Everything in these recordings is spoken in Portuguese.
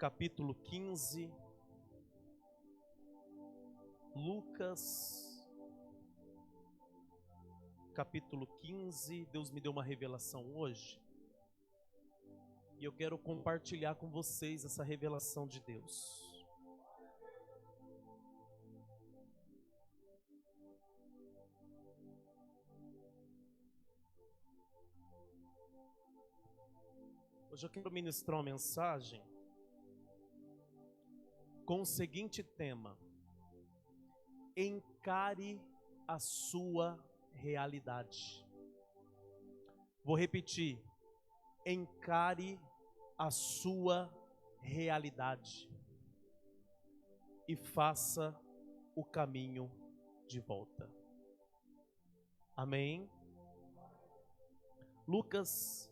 capítulo 15, Lucas, capítulo 15. Deus me deu uma revelação hoje e eu quero compartilhar com vocês essa revelação de Deus. Hoje eu quero ministrar uma mensagem com o seguinte tema: encare a sua realidade. Vou repetir: encare a sua realidade e faça o caminho de volta. Amém? Lucas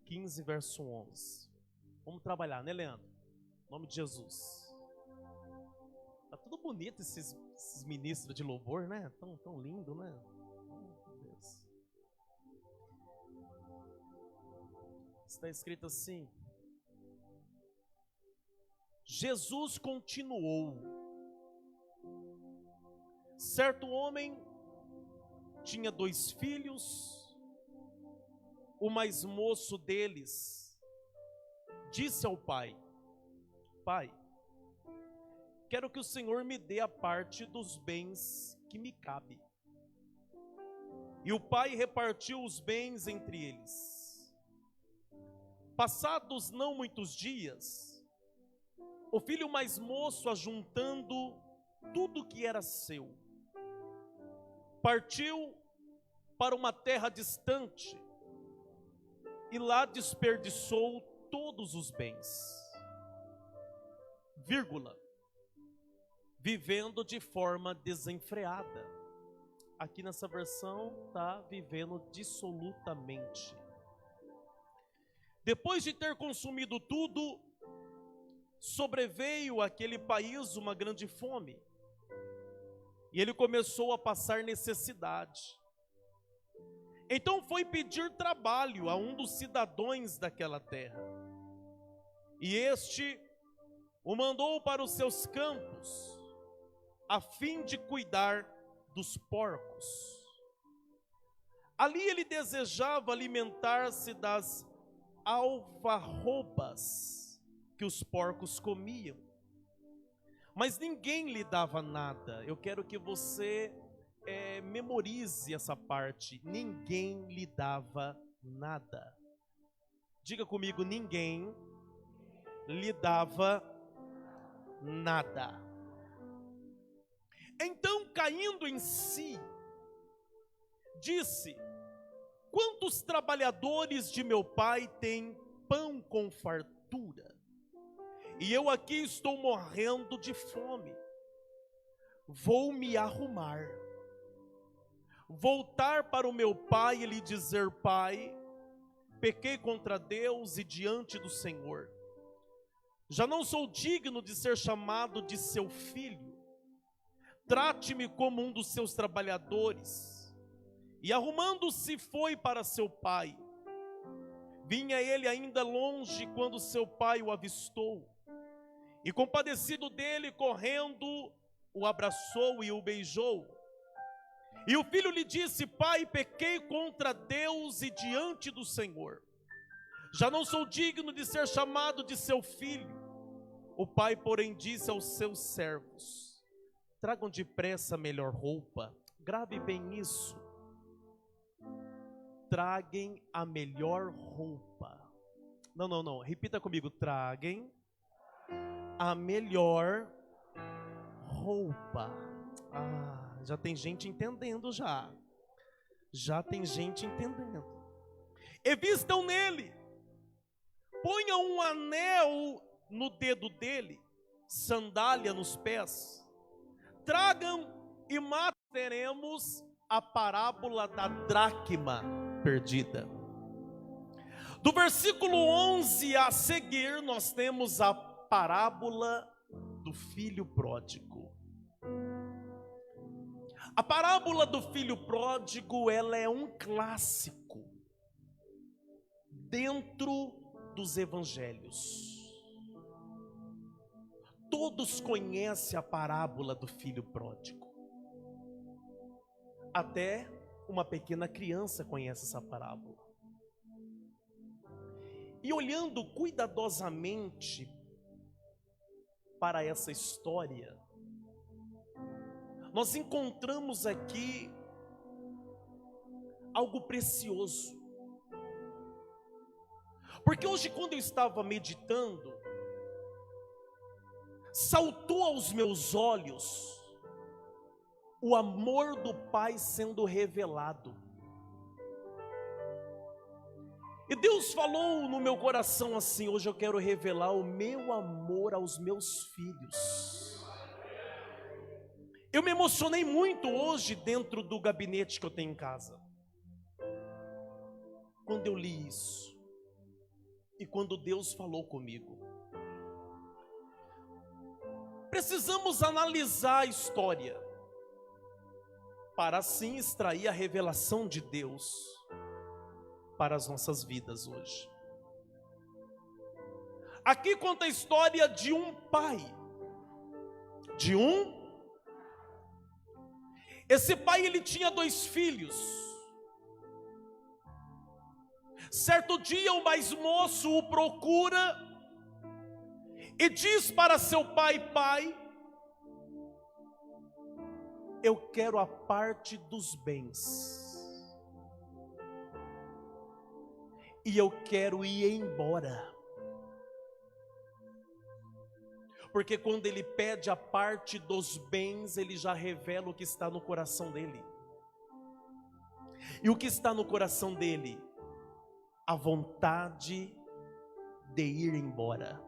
15, verso 11. Vamos trabalhar, né, Leandro? Em nome de Jesus. Tá tudo bonito esses ministros de louvor, né? Tão lindo, né? Oh, Deus. Está escrito assim: Jesus continuou. Certo homem tinha 2 filhos. O mais moço deles disse ao pai: Pai, quero que o Senhor me dê a parte dos bens que me cabe. E o pai repartiu os bens entre eles. Passados não muitos dias, o filho mais moço, ajuntando tudo que era seu, partiu para uma terra distante e lá desperdiçou todos os bens, vivendo de forma desenfreada. Aqui nessa versão está vivendo dissolutamente. Depois de ter consumido tudo, sobreveio àquele país uma grande fome, e ele começou a passar necessidade. Então foi pedir trabalho a um dos cidadãos daquela terra, e este o mandou para os seus campos, a fim de cuidar dos porcos. Ali ele desejava alimentar-se das alfarrobas que os porcos comiam, mas ninguém lhe dava nada. Eu quero que você memorize essa parte: ninguém lhe dava nada. Diga comigo: ninguém lhe dava nada. Então, caindo em si, disse: quantos trabalhadores de meu pai têm pão com fartura, e eu aqui estou morrendo de fome. Vou me arrumar, voltar para o meu pai e lhe dizer: Pai, pequei contra Deus e diante do Senhor. Já não sou digno de ser chamado de seu filho. Trate-me como um dos seus trabalhadores. E arrumando-se foi para seu pai. Vinha ele ainda longe quando seu pai o avistou, e compadecido dele, correndo, o abraçou e o beijou. E o filho lhe disse: Pai, pequei contra Deus e diante do Senhor. Já não sou digno de ser chamado de seu filho. O pai, porém, disse aos seus servos: tragam depressa a melhor roupa. Grave bem isso. Traguem a melhor roupa. Não. Repita comigo: traguem a melhor roupa. Já tem gente entendendo já. Já tem gente entendendo. E vistam nele. Ponham um anel no dedo dele, sandália nos pés. Tragam e mataremos a parábola da dracma perdida. Do versículo 11 a seguir, nós temos a parábola do filho pródigo. A parábola do filho pródigo, ela é um clássico dentro dos evangelhos. Todos conhecem a parábola do filho pródigo. Até uma pequena criança conhece essa parábola. E olhando cuidadosamente para essa história, nós encontramos aqui algo precioso. Porque hoje, quando eu estava meditando, saltou aos meus olhos o amor do Pai sendo revelado. E Deus falou no meu coração assim: hoje eu quero revelar o meu amor aos meus filhos. Eu me emocionei muito hoje dentro do gabinete que eu tenho em casa, quando eu li isso e quando Deus falou comigo. Precisamos analisar a história para assim extrair a revelação de Deus para as nossas vidas hoje. Aqui conta a história de um pai, esse pai, ele tinha 2 filhos. Certo dia o mais moço o procura e diz para seu pai: pai, eu quero a parte dos bens, e eu quero ir embora. Porque quando ele pede a parte dos bens, ele já revela o que está no coração dele. E o que está no coração dele? A vontade de ir embora.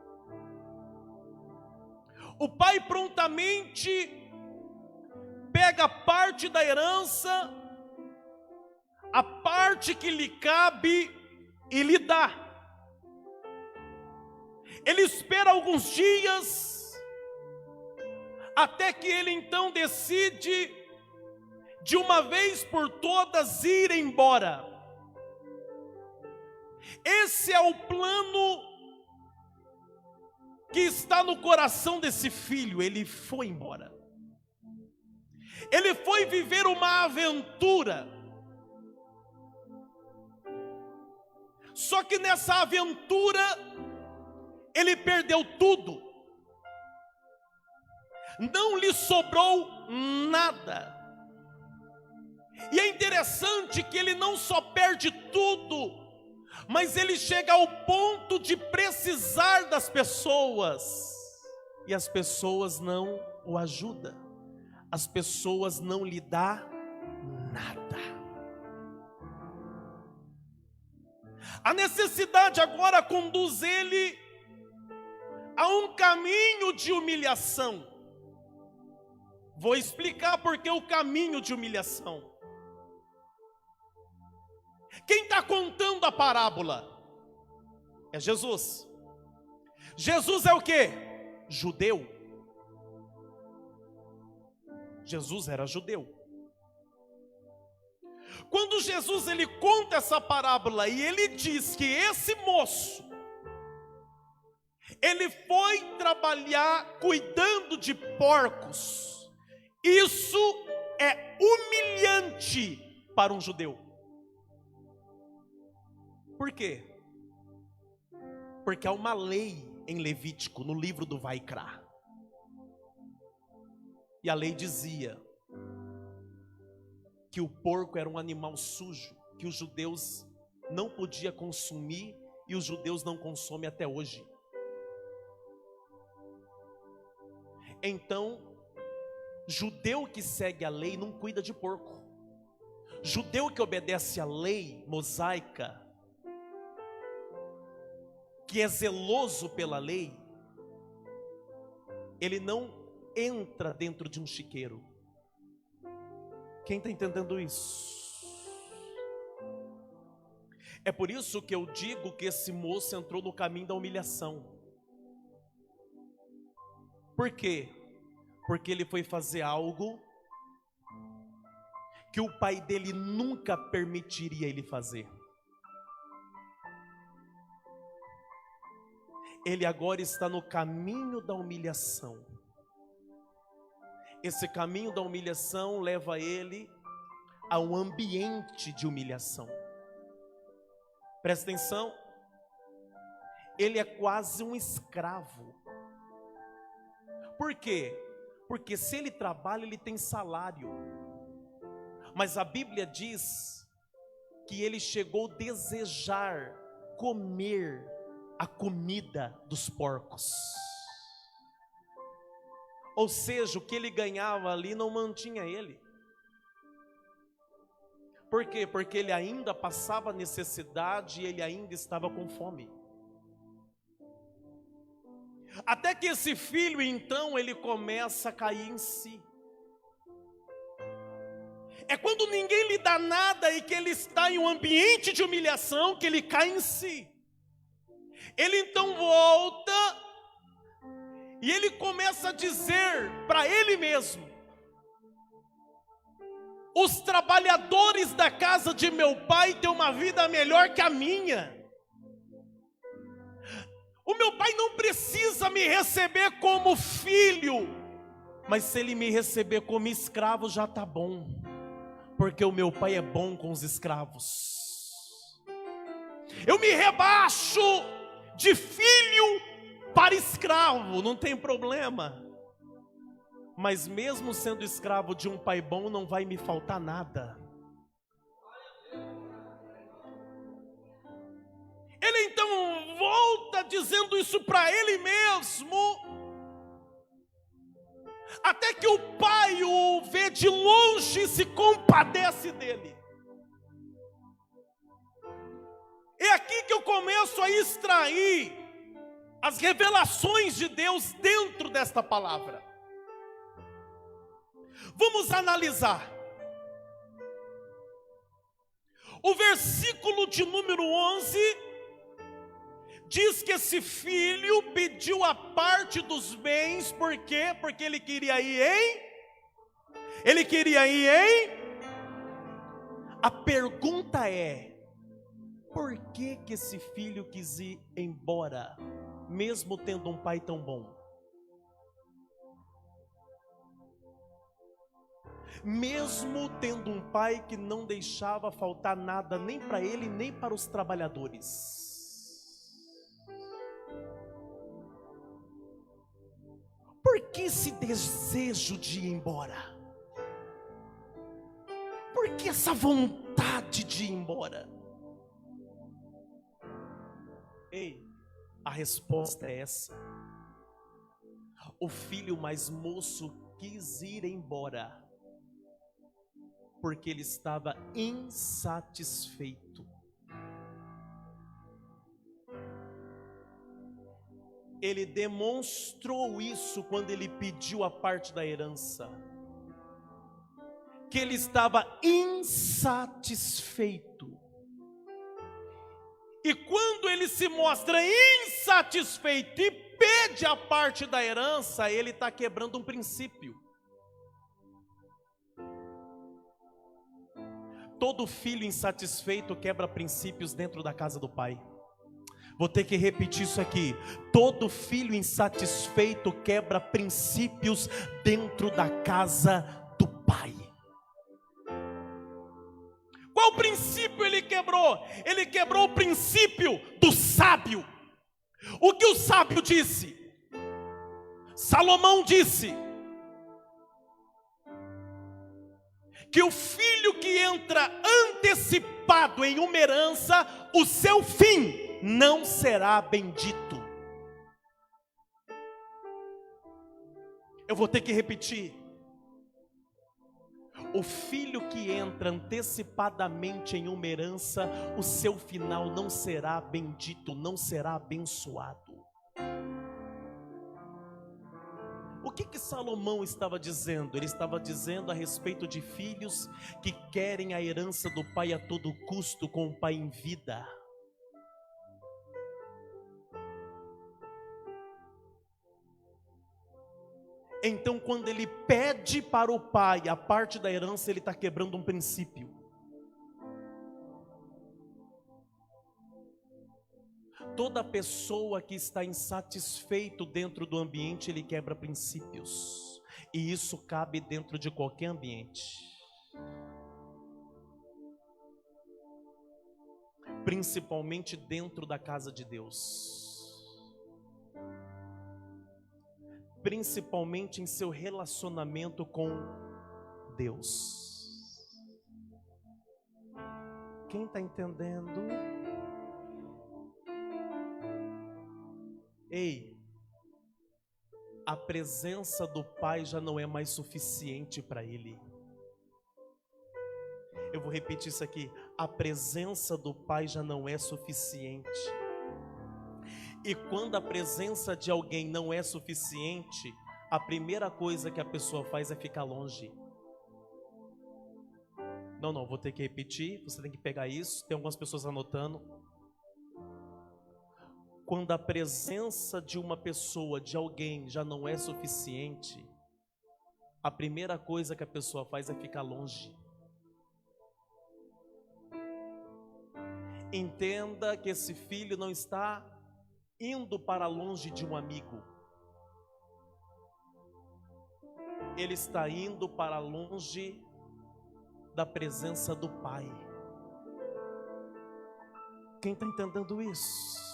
O pai prontamente pega parte da herança, a parte que lhe cabe, e lhe dá. Ele espera alguns dias, até que ele então decide, de uma vez por todas, ir embora. Esse é o plano que está no coração desse filho. Ele foi embora. Ele foi viver uma aventura. Só que nessa aventura, ele perdeu tudo. Não lhe sobrou nada. E é interessante que ele não só perde tudo, mas ele chega ao ponto de precisar das pessoas. E as pessoas não o ajudam. As pessoas não lhe dão nada. A necessidade agora conduz ele a um caminho de humilhação. Vou explicar por que o caminho de humilhação. Quem está contando a parábola? É Jesus. Jesus é o quê? Judeu. Jesus era judeu. Quando Jesus ele conta essa parábola e ele diz que esse moço, ele foi trabalhar cuidando de porcos, isso é humilhante para um judeu. Por quê? Porque há uma lei em Levítico, no livro do Vaikra. E a lei dizia que o porco era um animal sujo, que os judeus não podiam consumir, e os judeus não consomem até hoje. Então, judeu que segue a lei não cuida de porco. Judeu que obedece à lei mosaica, que é zeloso pela lei, ele não entra dentro de um chiqueiro. Quem está entendendo isso? É por isso que eu digo que esse moço entrou no caminho da humilhação. Por quê? Porque ele foi fazer algo que o pai dele nunca permitiria ele fazer. ele agora está no caminho da humilhação. Esse caminho da humilhação leva ele a um ambiente de humilhação. Presta atenção, ele é quase um escravo. Por quê? Porque se ele trabalha, ele tem salário. Mas a Bíblia diz que ele chegou a desejar comer a comida dos porcos. Ou seja, o que ele ganhava ali não mantinha ele. Por quê? Porque ele ainda passava necessidade e ele ainda estava com fome. Até que esse filho, então, ele começa a cair em si. É quando ninguém lhe dá nada e que ele está em um ambiente de humilhação que ele cai em si. Ele então volta e ele começa a dizer para ele mesmo: os trabalhadores da casa de meu pai têm uma vida melhor que a minha. O meu pai não precisa me receber como filho, mas se ele me receber como escravo já está bom, porque o meu pai é bom com os escravos. Eu me rebaixo de filho para escravo, não tem problema. Mas mesmo sendo escravo de um pai bom, não vai me faltar nada. Ele então volta dizendo isso para ele mesmo, até que o pai o vê de longe e se compadece dele. É aqui que eu começo a extrair as revelações de Deus dentro desta palavra. Vamos analisar. O versículo de número 11 diz que esse filho pediu a parte dos bens, por quê? Porque ele queria ir em? Ele queria ir em? A pergunta é: por que que esse filho quis ir embora, mesmo tendo um pai tão bom? Mesmo tendo um pai que não deixava faltar nada, nem para ele, nem para os trabalhadores. Por que esse desejo de ir embora? Por que essa vontade de ir embora? Ei, a resposta é essa. O filho mais moço quis ir embora porque ele estava insatisfeito. Ele demonstrou isso quando ele pediu a parte da herança, que ele estava insatisfeito. E quando ele se mostra insatisfeito e pede a parte da herança, ele está quebrando um princípio. Todo filho insatisfeito quebra princípios dentro da casa do pai. Vou ter que repetir isso aqui. Todo filho insatisfeito quebra princípios dentro da casa do pai. Qual princípio ele quebrou? Ele quebrou o princípio do sábio. O que o sábio disse? Salomão disse que o filho que entra antecipado em uma herança, o seu fim não será bendito. Eu vou ter que repetir. O filho que entra antecipadamente em uma herança, o seu final não será bendito, não será abençoado. O que Salomão estava dizendo? Ele estava dizendo a respeito de filhos que querem a herança do pai a todo custo, com o pai em vida. Então, quando ele pede para o pai a parte da herança, ele está quebrando um princípio. toda pessoa que está insatisfeito dentro do ambiente, ele quebra princípios. E isso cabe dentro de qualquer ambiente. Principalmente dentro da casa de Deus. Principalmente em seu relacionamento com Deus. Quem está entendendo? Ei, a presença do Pai já não é mais suficiente para ele. Eu vou repetir isso aqui. A presença do Pai já não é suficiente. E quando a presença de alguém não é suficiente, a primeira coisa que a pessoa faz é ficar longe. Não, vou ter que repetir. Você tem que pegar isso. Tem algumas pessoas anotando. Quando a presença de uma pessoa, de alguém, já não é suficiente, a primeira coisa que a pessoa faz é ficar longe. Entenda que esse filho não está indo para longe de um amigo. Ele está indo para longe da presença do Pai. Quem está entendendo isso?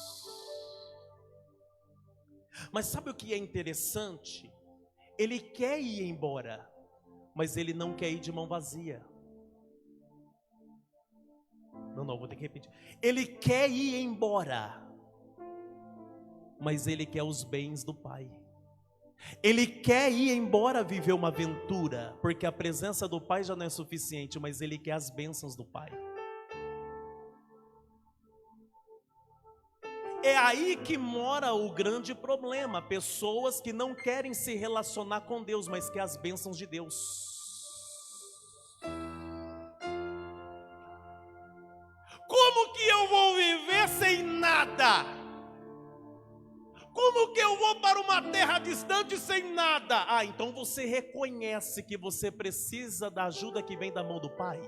Mas sabe o que é interessante? Ele quer ir embora, mas ele não quer ir de mão vazia. Não, vou ter que repetir. Ele quer ir embora, mas ele quer os bens do Pai. Ele quer ir embora viver uma aventura, porque a presença do Pai já não é suficiente, mas ele quer as bênçãos do Pai. É aí que mora o grande problema. Pessoas que não querem se relacionar com Deus, mas querem as bênçãos de Deus. Como que eu vou viver sem nada? Como que eu vou para uma terra distante sem nada? Ah, então você reconhece que você precisa da ajuda que vem da mão do Pai.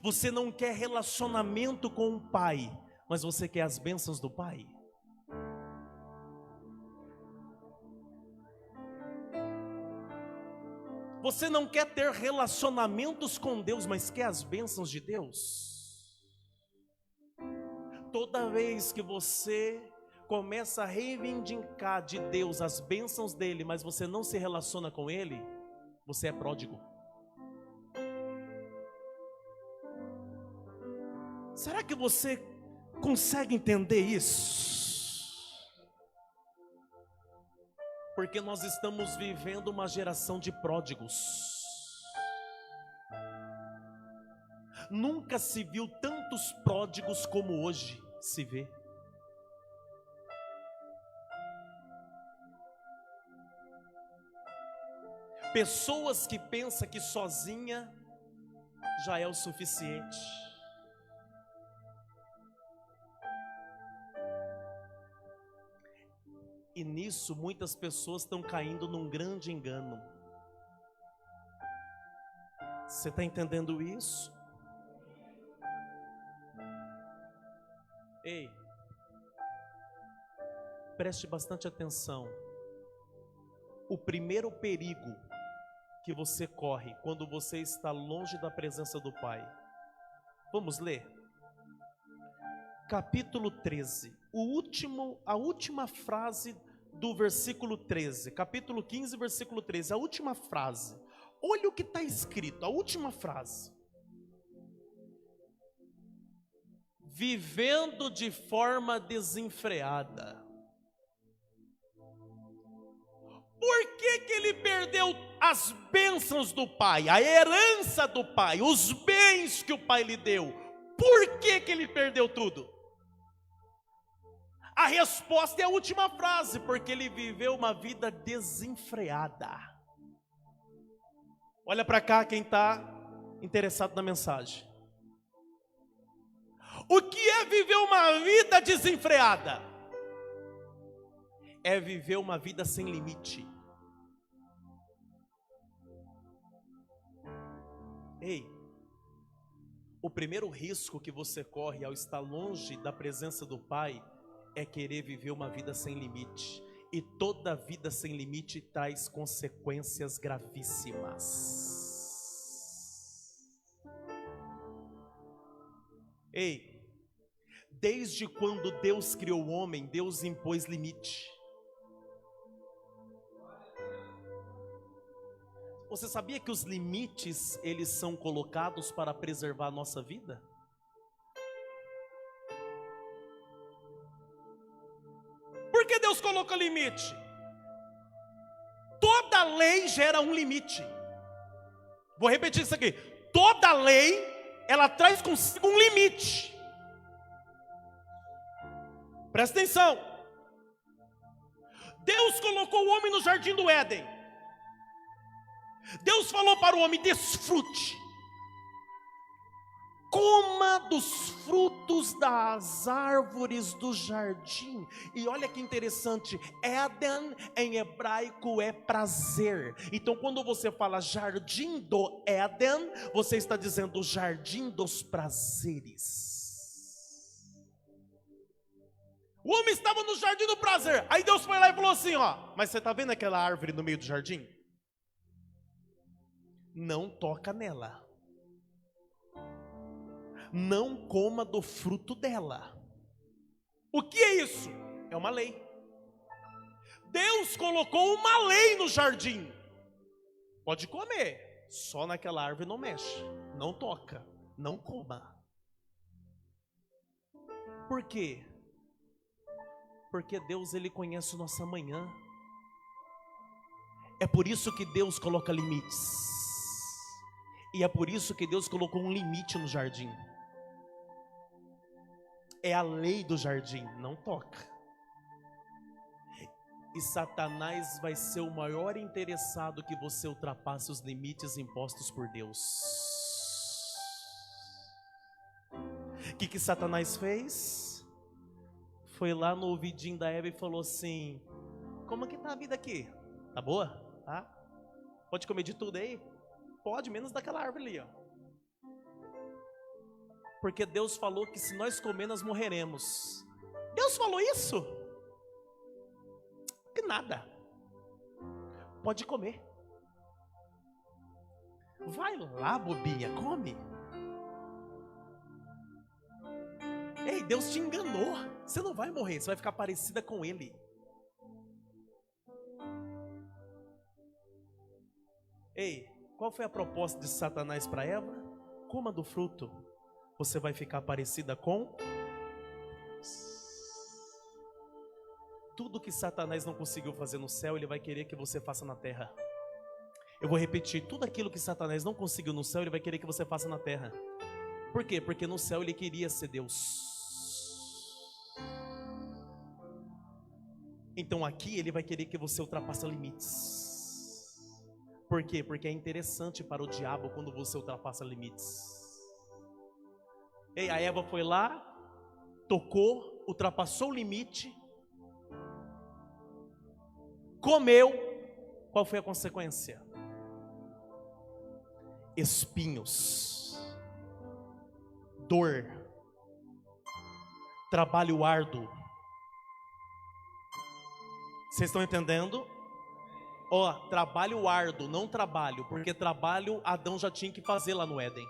Você não quer relacionamento com o Pai, mas você quer as bênçãos do Pai. Você não quer ter relacionamentos com Deus, mas quer as bênçãos de Deus. Toda vez que você começa a reivindicar de Deus as bênçãos dele, mas você não se relaciona com ele, você é pródigo. Será que você consegue entender isso? Porque nós estamos vivendo uma geração de pródigos. Nunca se viu tantos pródigos como hoje se vê. Pessoas que pensam que sozinha já é o suficiente. E nisso muitas pessoas estão caindo num grande engano. Você está entendendo isso? Ei, preste bastante atenção. O primeiro perigo que você corre quando você está longe da presença do Pai. Vamos ler? Capítulo 13, a última frase do versículo 13, capítulo 15, versículo 13, a última frase. Olha o que está escrito, a última frase. Vivendo de forma desenfreada. Por que ele perdeu as bênçãos do Pai, a herança do Pai, os bens que o Pai lhe deu? Por que ele perdeu tudo? A resposta é a última frase, porque ele viveu uma vida desenfreada. Olha para cá quem está interessado na mensagem. O que é viver uma vida desenfreada? É viver uma vida sem limite. Ei, O primeiro risco que você corre ao estar longe da presença do Pai é querer viver uma vida sem limite. E toda vida sem limite traz consequências gravíssimas. Ei, desde quando Deus criou o homem, Deus impôs limite. Você sabia que os limites, eles são colocados para preservar a nossa vida? Por que Deus colocou limite? Toda lei gera um limite. Vou repetir isso aqui. Toda lei, ela traz consigo um limite. Presta atenção. Deus colocou o homem no jardim do Éden. Deus falou para o homem: desfrute, coma dos frutos das árvores do jardim. E olha que interessante, Éden em hebraico é prazer. Então quando você fala jardim do Éden, você está dizendo jardim dos prazeres. O homem estava no jardim do prazer. Aí Deus foi lá e falou assim, ó: mas você está vendo aquela árvore no meio do jardim? Não toca nela. Não coma do fruto dela. O que é isso? É uma lei. Deus colocou uma lei no jardim. Pode comer, só naquela árvore não mexe, não toca, não coma. Por quê? Porque Deus, Ele conhece o nosso amanhã. É por isso que Deus coloca limites. E é por isso que Deus colocou um limite no jardim. É a lei do jardim, não toca. E Satanás vai ser o maior interessado que você ultrapasse os limites impostos por Deus. O que Satanás fez? Foi lá no ouvidinho da Eva e falou assim: como que tá a vida aqui? Tá boa? Tá? Pode comer de tudo aí? Pode, menos daquela árvore ali, ó. Porque Deus falou que se nós comer, nós morreremos. Deus falou isso? Que nada. Pode comer. Vai lá, bobinha, come. Ei, Deus te enganou. Você não vai morrer, você vai ficar parecida com Ele. Ei, qual foi a proposta de Satanás para Eva? Coma do fruto, você vai ficar parecida com Deus. Tudo que Satanás não conseguiu fazer no céu, ele vai querer que você faça na terra. Eu vou repetir, tudo aquilo que Satanás não conseguiu no céu, ele vai querer que você faça na terra. Por quê? Porque no céu ele queria ser Deus. Então aqui ele vai querer que você ultrapasse limites. Por quê? Porque é interessante para o diabo quando você ultrapassa limites. Ei, a Eva foi lá, tocou, ultrapassou o limite, comeu. Qual foi a consequência? Espinhos, dor, trabalho árduo. Vocês estão entendendo? Ó, trabalho árduo, não trabalho, porque trabalho Adão já tinha que fazer lá no Éden.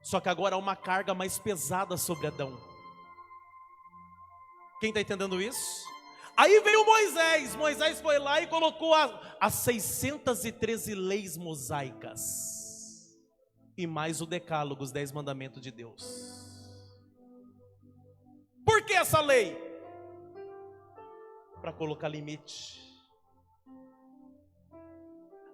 Só que agora há uma carga mais pesada sobre Adão. Quem está entendendo isso? Aí veio Moisés. Moisés foi lá e colocou as 613 leis mosaicas. E mais o decálogo, os 10 mandamentos de Deus. Por que essa lei? Para colocar limite.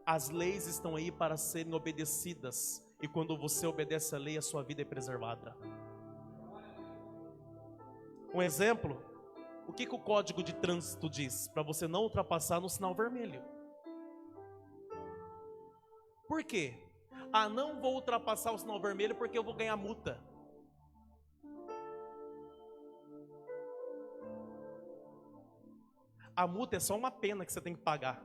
As leis estão aí para serem obedecidas. E quando você obedece a lei, a sua vida é preservada. Um exemplo, o que o código de trânsito diz? Para você não ultrapassar no sinal vermelho. Por quê? Ah, não vou ultrapassar o sinal vermelho porque eu vou ganhar multa. A multa é só uma pena que você tem que pagar.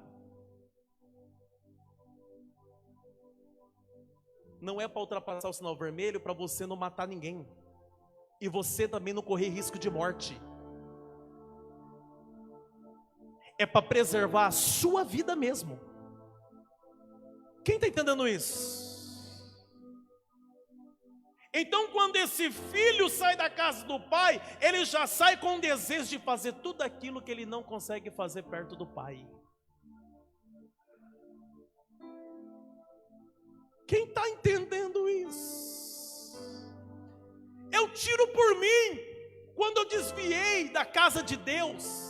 não é para ultrapassar o sinal vermelho para você não matar ninguém. E você também não correr risco de morte. É para preservar a sua vida mesmo. Quem está entendendo isso? Então, quando esse filho sai da casa do pai, ele já sai com o desejo de fazer tudo aquilo que ele não consegue fazer perto do pai. Quem está entendendo isso? Eu tiro por mim, quando eu desviei da casa de Deus.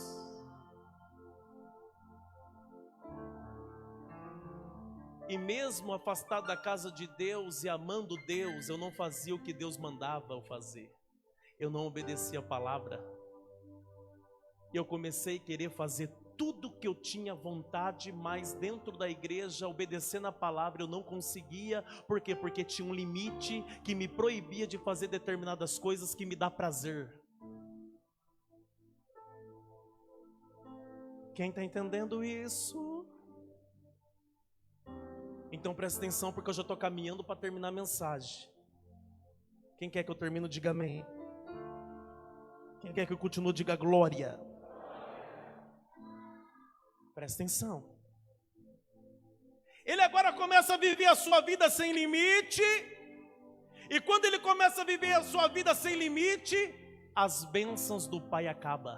E mesmo afastado da casa de Deus e amando Deus, eu não fazia o que Deus mandava eu fazer. Eu não obedecia a palavra. Eu comecei a querer fazer tudo o que eu tinha vontade, mas dentro da igreja, obedecendo a palavra, eu não conseguia. Por quê? Porque tinha um limite que me proibia de fazer determinadas coisas que me dá prazer. Quem está entendendo isso? Então presta atenção, porque eu já estou caminhando para terminar a mensagem. Quem quer que eu termine, diga amém. Quem quer que eu continue, diga glória. Presta atenção. Ele agora começa a viver a sua vida sem limite. E quando ele começa a viver a sua vida sem limite, as bênçãos do pai acabam.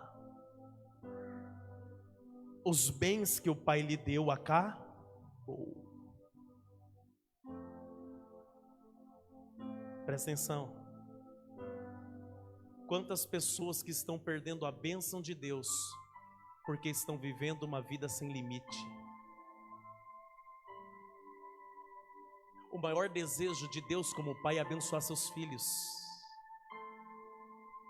Os bens que o pai lhe deu acabam. Presta atenção. Quantas pessoas que estão perdendo a bênção de Deus porque estão vivendo uma vida sem limite. O maior desejo de Deus como pai é abençoar seus filhos.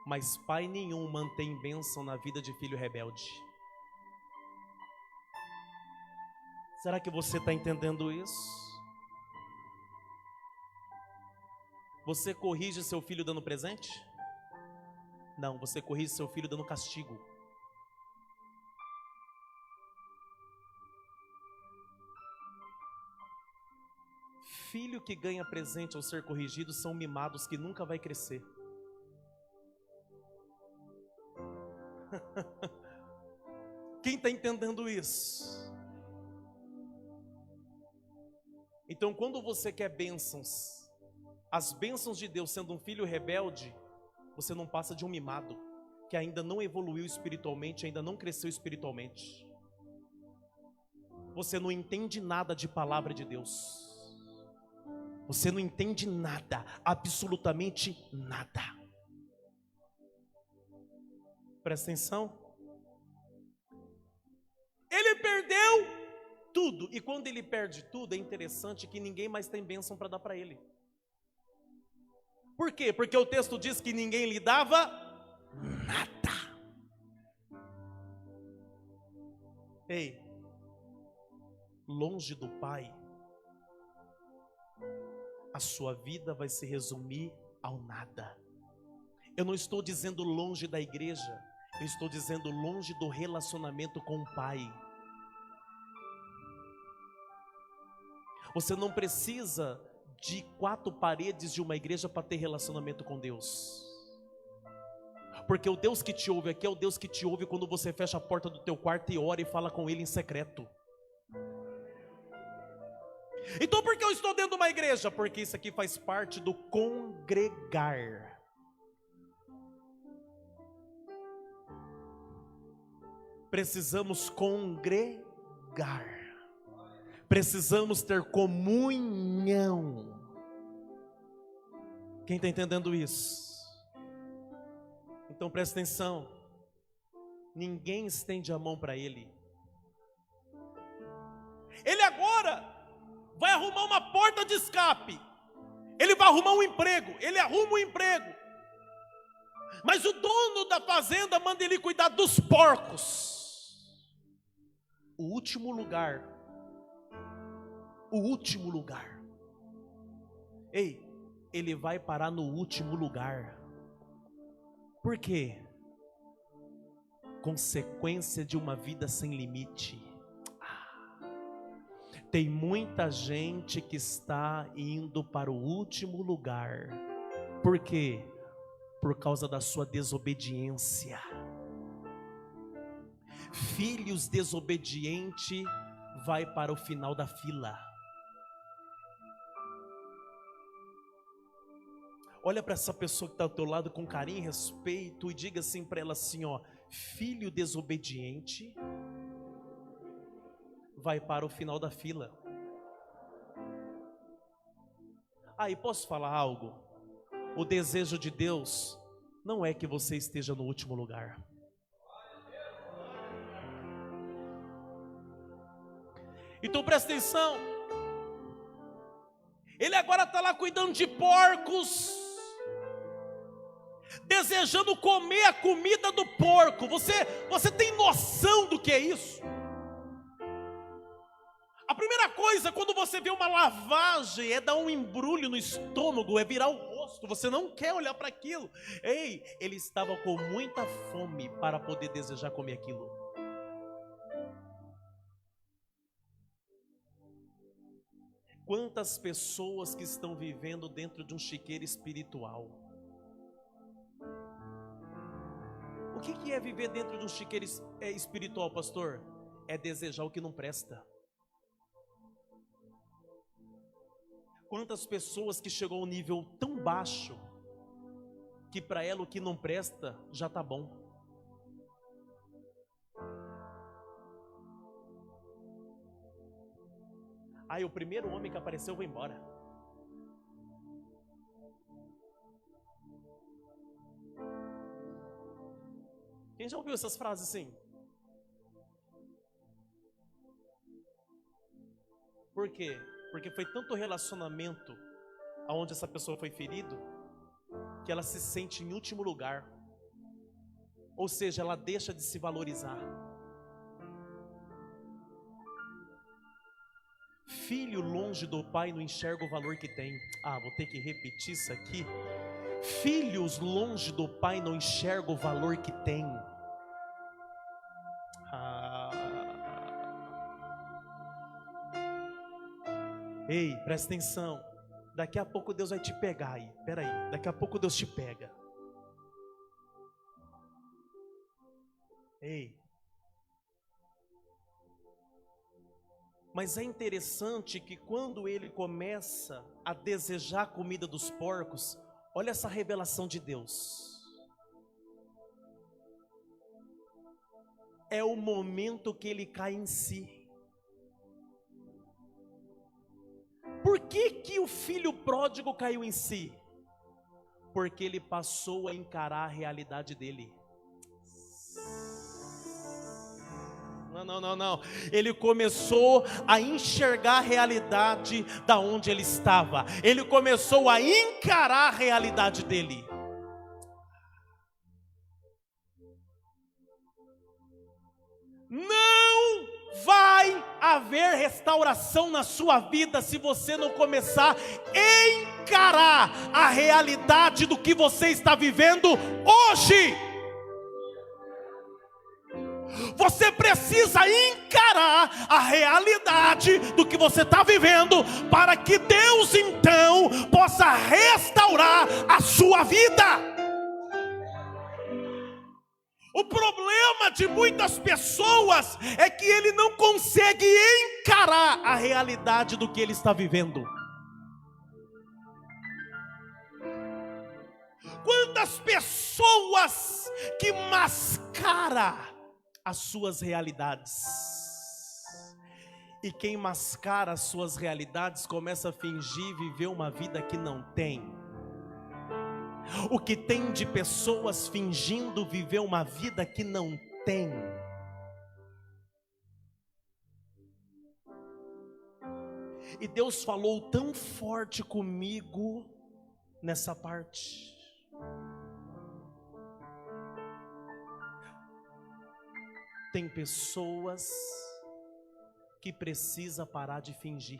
Mas pai nenhum mantém bênção na vida de filho rebelde. Será que você está entendendo isso? Você corrige seu filho dando presente? Não, você corrige seu filho dando castigo. Filho que ganha presente ao ser corrigido são mimados que nunca vai crescer. Quem está entendendo isso? Então, quando você quer bênçãos, as bênçãos de Deus sendo um filho rebelde, você não passa de um mimado, que ainda não evoluiu espiritualmente, ainda não cresceu espiritualmente. Você não entende nada de palavra de Deus. Você não entende nada, absolutamente nada. Presta atenção. Ele perdeu tudo, e quando ele perde tudo, é interessante que ninguém mais tem bênção para dar para ele. Por quê? Porque o texto diz que ninguém lhe dava nada. Ei, longe do Pai, a sua vida vai se resumir ao nada. Eu não estou dizendo longe da igreja, eu estou dizendo longe do relacionamento com o Pai. Você não precisa de 4 paredes de uma igreja para ter relacionamento com Deus. Porque o Deus que te ouve aqui é o Deus que te ouve quando você fecha a porta do teu quarto e ora e fala com Ele em secreto. Então por que eu estou dentro de uma igreja? Porque isso aqui faz parte do congregar. Precisamos congregar. Precisamos ter comunhão. Quem está entendendo isso? Então presta atenção. Ninguém estende a mão para ele. Ele agora vai arrumar uma porta de escape. Ele vai arrumar um emprego. Ele arruma um emprego. Mas o dono da fazenda manda ele cuidar dos porcos. O último lugar. O último lugar. Ei, ele vai parar no último lugar. Por quê? Consequência de uma vida sem limite. Tem muita gente que está indo para o último lugar. Por quê? Por causa da sua desobediência. Filhos desobedientes vai para o final da fila. Olha para essa pessoa que está ao teu lado com carinho e respeito e diga assim para ela assim, ó: filho desobediente vai para o final da fila. Aí posso falar algo? O desejo de Deus não é que você esteja no último lugar. Então presta atenção. Ele agora está lá cuidando de porcos, desejando comer a comida do porco. Você tem noção do que é isso? A primeira coisa quando você vê uma lavagem é dar um embrulho no estômago, é virar o rosto. Você não quer olhar para aquilo. Ei, ele estava com muita fome para poder desejar comer aquilo. Quantas pessoas que estão vivendo dentro de um chiqueiro espiritual? O que é viver dentro de um chiqueiro espiritual, pastor? É desejar o que não presta. Quantas pessoas que chegou a um nível tão baixo que para ela o que não presta já está bom. Aí o primeiro homem que apareceu foi embora. Quem já ouviu essas frases assim? Por quê? Porque foi tanto relacionamento aonde essa pessoa foi ferida que ela se sente em último lugar. Ou seja, ela deixa de se valorizar. Filho longe do pai não enxerga o valor que tem. Vou ter que repetir isso aqui. Filhos longe do pai não enxergam o valor que tem. Ei, presta atenção. Daqui a pouco Deus vai te pegar aí. Peraí, daqui a pouco Deus te pega. Ei. Mas é interessante que quando ele começa a desejar a comida dos porcos, olha essa revelação de Deus. É o momento que ele cai em si. Por que o filho pródigo caiu em si? Porque ele passou a encarar a realidade dele. Não. Ele começou a enxergar a realidade da onde ele estava. Ele começou a encarar a realidade dele. Não vai haver restauração na sua vida se você não começar a encarar a realidade do que você está vivendo hoje. Você precisa encarar a realidade do que você está vivendo para que Deus então possa restaurar a sua vida. O problema de muitas pessoas é que ele não consegue encarar a realidade do que ele está vivendo. Quantas pessoas que mascaram as suas realidades. E quem mascara as suas realidades começa a fingir viver uma vida que não tem. O que tem de pessoas fingindo viver uma vida que não tem. E Deus falou tão forte comigo nessa parte. Tem pessoas que precisam parar de fingir.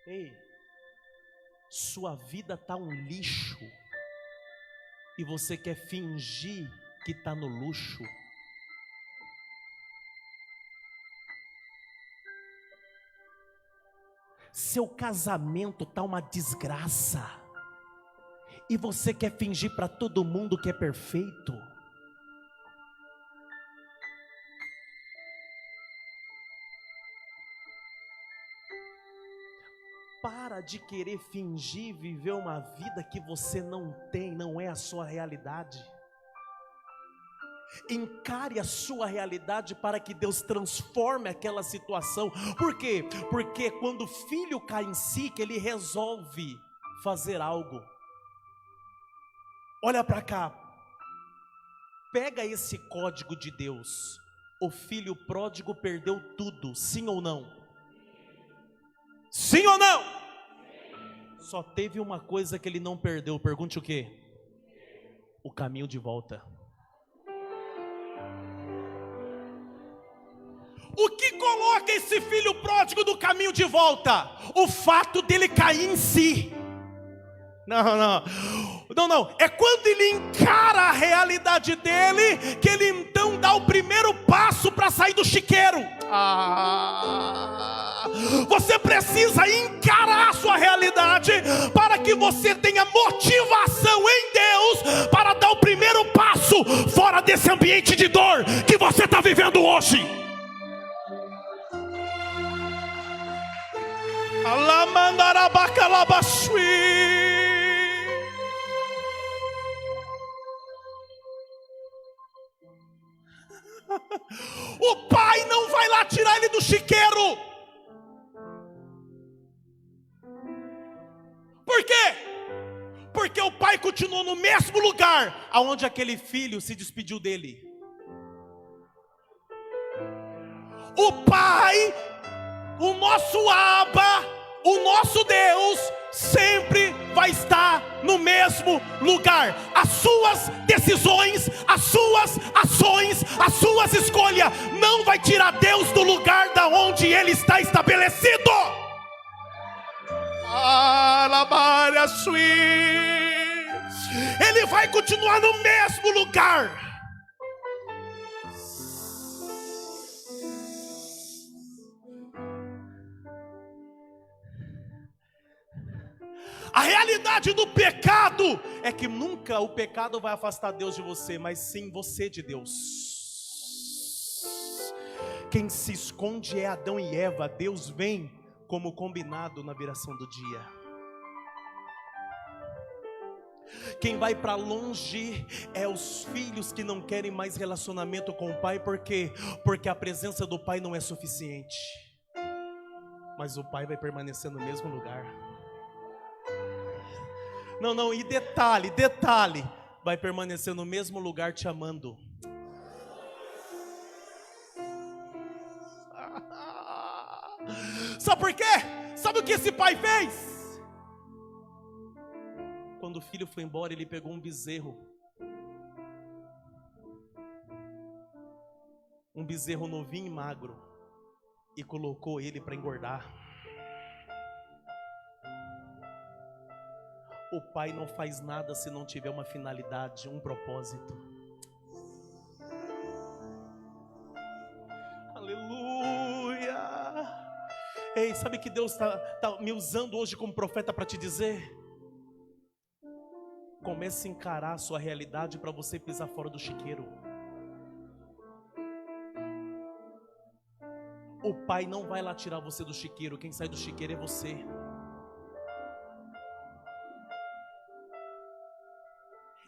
Ei, sua vida está um lixo e você quer fingir que está no luxo. Seu casamento tá uma desgraça. E você quer fingir para todo mundo que é perfeito? Para de querer fingir viver uma vida que você não tem, não é a sua realidade. Encare a sua realidade para que Deus transforme aquela situação. Por quê? Porque quando o filho cai em si, que ele resolve fazer algo. Olha para cá. Pega esse código de Deus. O filho pródigo perdeu tudo, sim ou não? Sim ou não? Só teve uma coisa que ele não perdeu. Pergunte o quê? O caminho de volta. O que coloca esse filho pródigo no caminho de volta? O fato dele cair em si. Não. É quando ele encara a realidade dele, que ele então dá o primeiro passo para sair do chiqueiro. Você precisa encarar a sua realidade para que você tenha motivação em Deus para dar o primeiro passo fora desse ambiente de dor que você está vivendo hoje. O pai não vai lá tirar ele do chiqueiro. Por quê? Porque o pai continuou no mesmo lugar aonde aquele filho se despediu dele. O pai, o nosso Abba, o nosso Deus sempre vai estar no mesmo lugar. As suas decisões, as suas ações, as suas escolhas não vai tirar Deus do lugar da onde Ele está estabelecido. Ele vai continuar no mesmo lugar. A realidade do pecado é que nunca o pecado vai afastar Deus de você, mas sim você de Deus. Quem se esconde é Adão e Eva. Deus vem como combinado na viração do dia. Quem vai para longe é os filhos que não querem mais relacionamento com o pai. Por quê? Porque a presença do pai não é suficiente. Mas o pai vai permanecer no mesmo lugar. Não, e detalhe, vai permanecer no mesmo lugar te amando. Sabe por quê? Sabe o que esse pai fez? Quando o filho foi embora, ele pegou um bezerro novinho e magro, e colocou ele para engordar. O pai não faz nada se não tiver uma finalidade, um propósito. Aleluia! Ei, sabe que Deus está me usando hoje como profeta para te dizer? Comece a encarar a sua realidade para você pisar fora do chiqueiro. O pai não vai lá tirar você do chiqueiro. Quem sai do chiqueiro é você.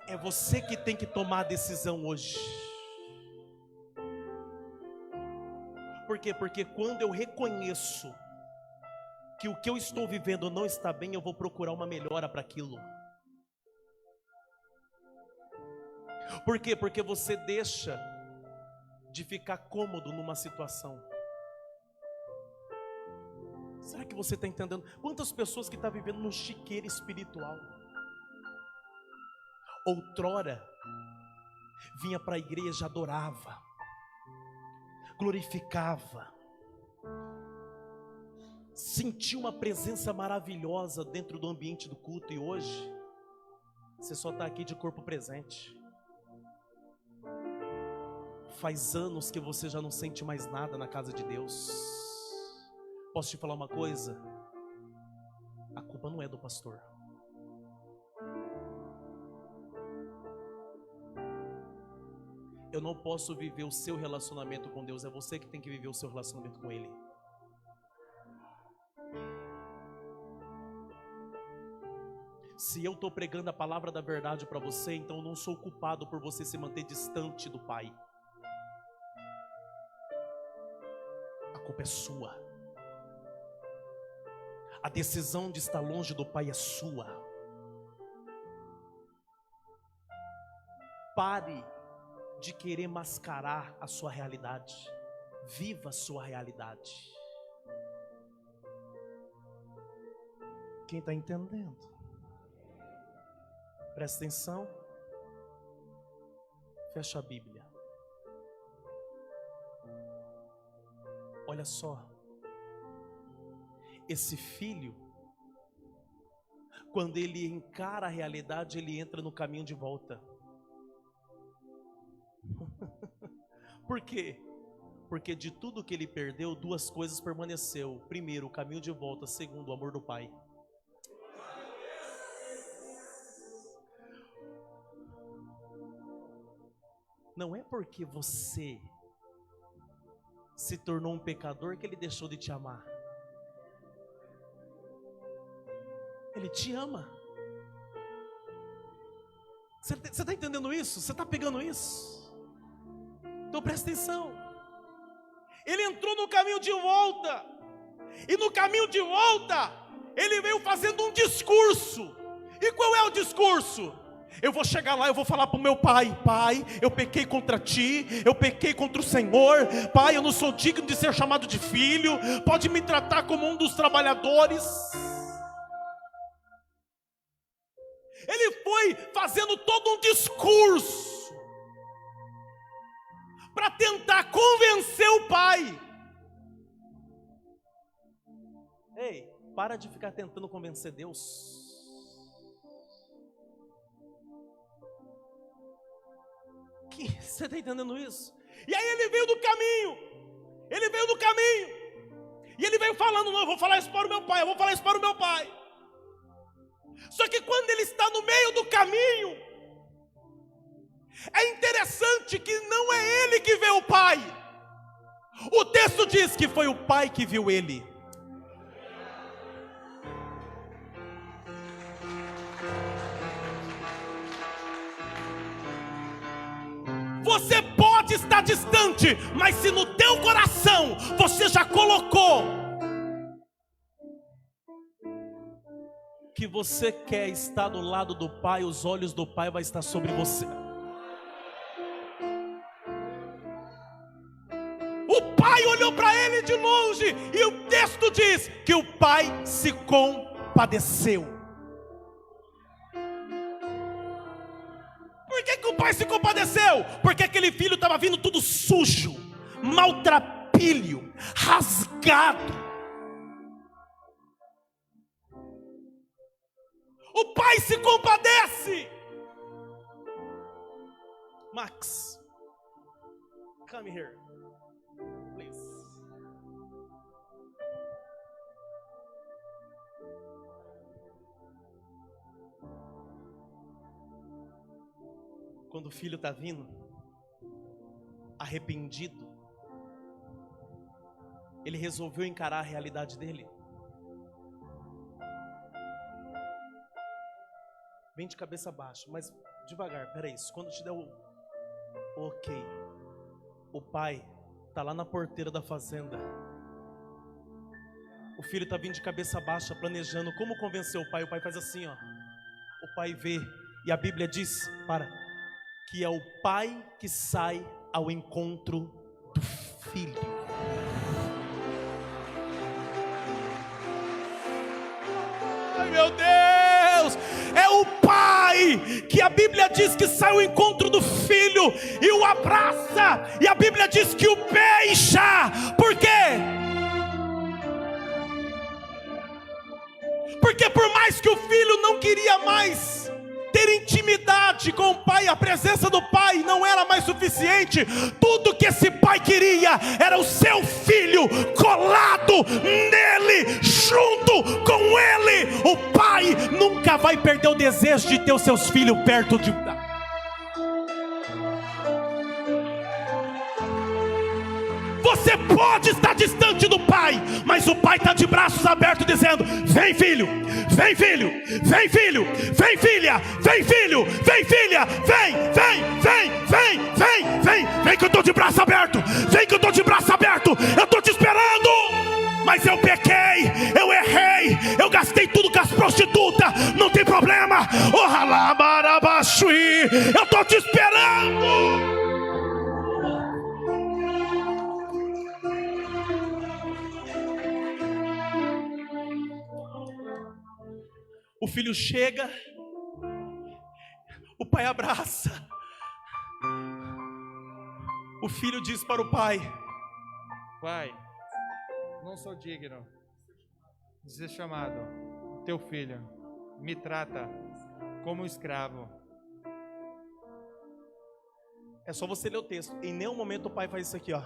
É você que tem que tomar a decisão hoje. Por quê? Porque quando eu reconheço que o que eu estou vivendo não está bem, eu vou procurar uma melhora para aquilo. Por quê? Porque você deixa de ficar cômodo numa situação. Será que você está entendendo? Quantas pessoas que estão vivendo num chiqueiro espiritual? Outrora, vinha para a igreja, adorava, glorificava, sentia uma presença maravilhosa dentro do ambiente do culto. E hoje, você só está aqui de corpo presente. Faz anos que você já não sente mais nada na casa de Deus. Posso te falar uma coisa? A culpa não é do pastor. Eu não posso viver o seu relacionamento com Deus, é você que tem que viver o seu relacionamento com Ele. Se eu estou pregando a palavra da verdade para você, então eu não sou culpado por você se manter distante do Pai. A culpa é sua. A decisão de estar longe do Pai é sua. Pare de querer mascarar a sua realidade. Viva a sua realidade. Quem está entendendo? Presta atenção. Fecha a Bíblia. Olha só. Esse filho, quando ele encara a realidade, ele entra no caminho de volta. Por quê? Porque de tudo que ele perdeu, duas coisas permaneceu. Primeiro, o caminho de volta. Segundo, o amor do Pai. Não é porque você se tornou um pecador que Ele deixou de te amar. Ele te ama. Você está entendendo isso? Você está pegando isso? Então presta atenção. Ele entrou no caminho de volta. E no caminho de volta, ele veio fazendo um discurso. E qual é o discurso? Eu vou chegar lá, eu vou falar para o meu pai: Pai, eu pequei contra ti, eu pequei contra o Senhor. Pai, eu não sou digno de ser chamado de filho. Pode me tratar como um dos trabalhadores. Ele foi fazendo todo um discurso para tentar convencer o pai. Ei, para de ficar tentando convencer Deus. Você está entendendo isso? E aí ele veio do caminho. Ele veio do caminho. E ele veio falando: não, eu vou falar isso para o meu pai, eu vou falar isso para o meu pai. Só que quando ele está no meio do caminho, é interessante que não é ele que vê o pai. O texto diz que foi o pai que viu ele. Você pode estar distante, mas se no teu coração você já colocou que você quer estar do lado do Pai, os olhos do Pai vão estar sobre você. O Pai olhou para ele de longe e o texto diz que o Pai se compadeceu. Por que o pai se compadeceu? Porque aquele filho estava vindo tudo sujo, maltrapilho, rasgado. O pai se compadece. Max, come here, please. Quando o filho está vindo arrependido, ele resolveu encarar a realidade dele. Vem de cabeça baixa, mas devagar, peraí, quando te der o ok, o pai está lá na porteira da fazenda. O filho está vindo de cabeça baixa, planejando como convencer o pai. O pai faz assim, ó. O pai vê, e a Bíblia diz, que é o pai que sai ao encontro do filho. Ai, meu Deus! É o pai que a Bíblia diz que sai ao encontro do filho e o abraça. E a Bíblia diz que o beija. Por quê? Porque por mais que o filho não queria mais ter intimidade intimidade com o pai, a presença do pai não era mais suficiente. Tudo que esse pai queria era o seu filho colado nele, junto com ele. O pai nunca vai perder o desejo de ter os seus filhos perto de... Você pode estar distante do pai, mas o pai está de braços abertos dizendo: vem filho, vem filho, vem filho, vem filha, vem filho, vem filha, vem que eu estou de braço aberto, vem que eu estou de braço aberto, eu estou te esperando. Mas eu pequei, eu errei, eu gastei tudo com as prostitutas, não tem problema, eu estou te esperando. O filho chega, o pai abraça. O filho diz para o pai: pai, não sou digno de ser chamado teu filho, me trata como escravo. É só você ler o texto. Em nenhum momento o pai faz isso aqui, ó.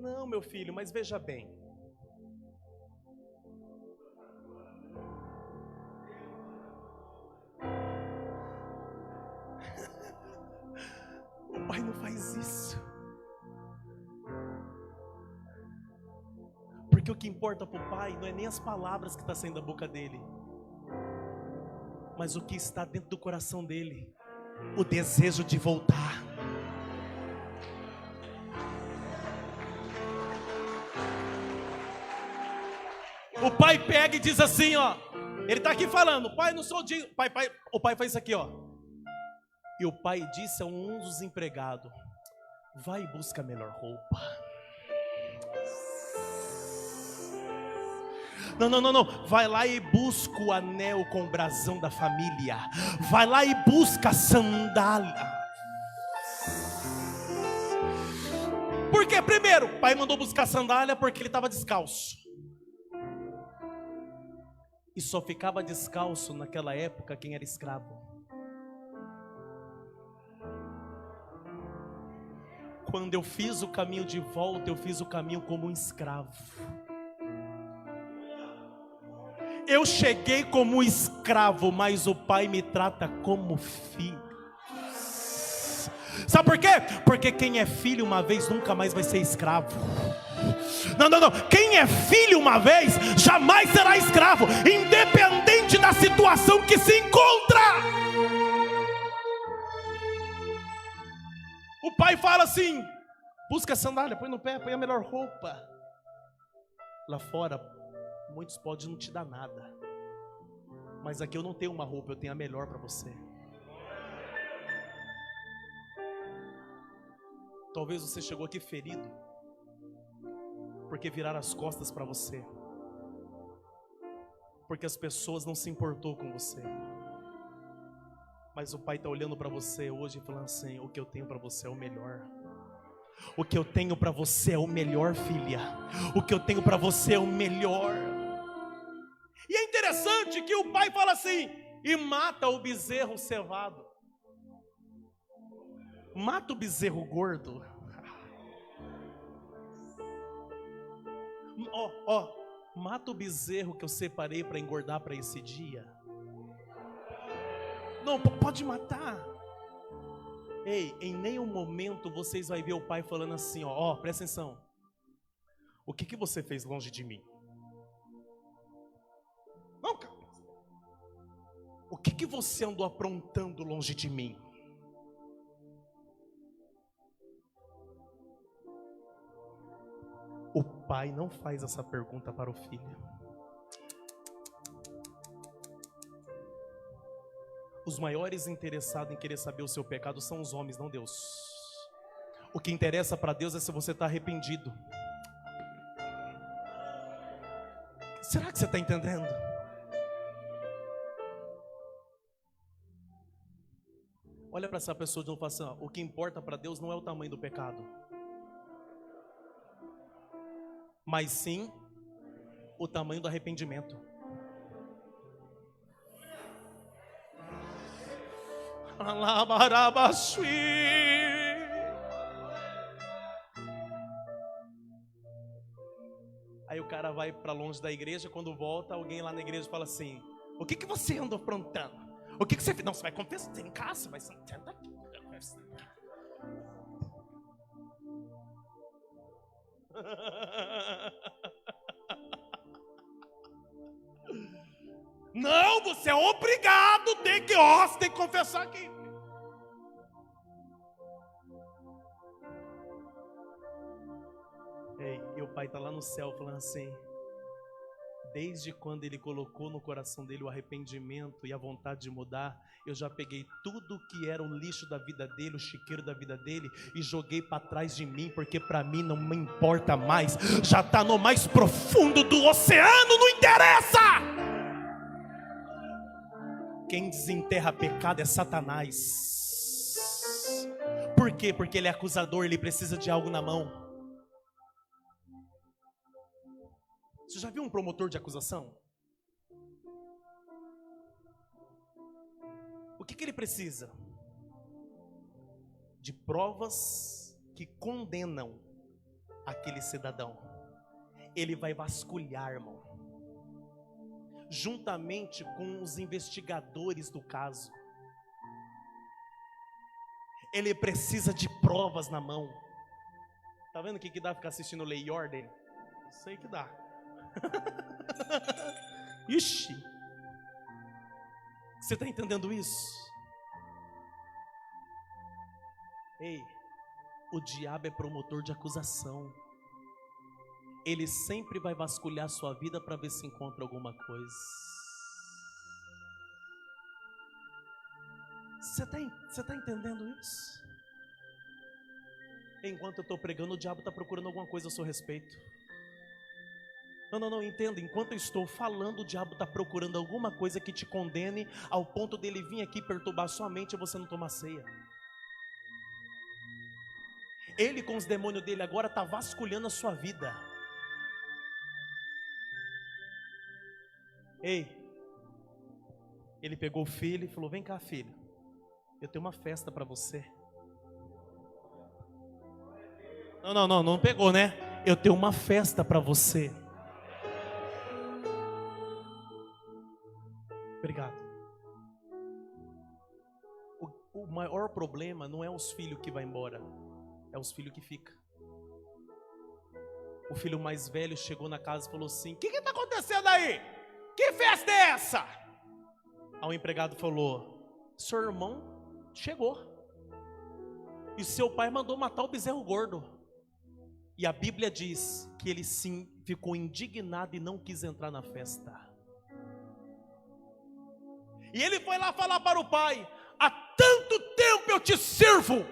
Não, meu filho, mas veja bem. O pai não faz isso. Porque o que importa para o pai não é nem as palavras que estão saindo da boca dele, mas o que está dentro do coração dele, o desejo de voltar. O pai pega e diz assim, ó. Ele está aqui falando: pai, não sou digno. O pai faz isso aqui, ó. E o pai disse a um dos empregados: vai e busca a melhor roupa. Não. Vai lá e busca o anel com o brasão da família. Vai lá e busca a sandália. Por quê? Primeiro, o pai mandou buscar a sandália porque ele estava descalço. E só ficava descalço naquela época quem era escravo. Quando eu fiz o caminho de volta, eu fiz o caminho como um escravo. Eu cheguei como escravo, mas o pai me trata como filho. Sabe por quê? Porque quem é filho uma vez nunca mais vai ser escravo. Não. Quem é filho uma vez jamais será escravo, independente da situação que se encontra. O pai fala assim: busca a sandália, põe no pé, põe a melhor roupa. Lá fora, muitos podem não te dar nada, mas aqui eu não tenho uma roupa, eu tenho a melhor para você. Talvez você chegou aqui ferido, porque viraram as costas para você, porque as pessoas não se importou com você. Mas o pai está olhando para você hoje e falando assim: o que eu tenho para você é o melhor. O que eu tenho para você é o melhor, filha. O que eu tenho para você é o melhor. E é interessante que o pai fala assim: e mata o bezerro cevado. Mata o bezerro gordo. Mata o bezerro que eu separei para engordar para esse dia. Não, pode matar. Ei, em nenhum momento vocês vão ver o pai falando assim, ó, presta atenção. O que você fez longe de mim? Não, cara. O que você andou aprontando longe de mim? O pai não faz essa pergunta para o filho. Os maiores interessados em querer saber o seu pecado são os homens, não Deus. O que interessa para Deus é se você está arrependido. Será que você está entendendo? Olha para essa pessoa de novo e fala assim: o que importa para Deus não é o tamanho do pecado, mas sim o tamanho do arrependimento. Aí o cara vai para longe da igreja, quando volta, alguém lá na igreja fala assim: o que você andou aprontando? O que você fez? Não, você vai confessar em casa, vai sentar aqui. Não, você é obrigado, você tem que confessar aqui. Ei, e o pai está lá no céu falando assim: desde quando ele colocou no coração dele o arrependimento e a vontade de mudar, eu já peguei tudo que era o lixo da vida dele, o chiqueiro da vida dele, e joguei para trás de mim, porque para mim não me importa mais, já está no mais profundo do oceano, não interessa. Quem desenterra pecado é Satanás. Por quê? Porque ele é acusador, ele precisa de algo na mão. Você já viu um promotor de acusação? O que ele precisa? De provas que condenam aquele cidadão. Ele vai vasculhar, irmão, juntamente com os investigadores do caso. Ele precisa de provas na mão. Tá vendo o que dá ficar assistindo Lei e Ordem? Sei que dá. Ixi, você está entendendo isso? Ei, o diabo é promotor de acusação. Ele sempre vai vasculhar a sua vida para ver se encontra alguma coisa. Você tá entendendo isso? Enquanto eu estou pregando, o diabo está procurando alguma coisa a seu respeito. Não, entenda, enquanto eu estou falando, o diabo está procurando alguma coisa que te condene, ao ponto dele vir aqui perturbar sua mente e você não tomar ceia. Ele com os demônios dele agora está vasculhando a sua vida. Ei, ele pegou o filho e falou: vem cá, filho, eu tenho uma festa para você. Não pegou, né? Eu tenho uma festa para você. Obrigado. O maior problema não é os filhos que vão embora, é os filhos que ficam. O filho mais velho chegou na casa e falou assim: o que está acontecendo aí? Que festa é essa? Aí o empregado falou: seu irmão chegou e seu pai mandou matar o bezerro gordo. E a Bíblia diz que ele sim ficou indignado e não quis entrar na festa. E ele foi lá falar para o pai: há tanto tempo eu te sirvo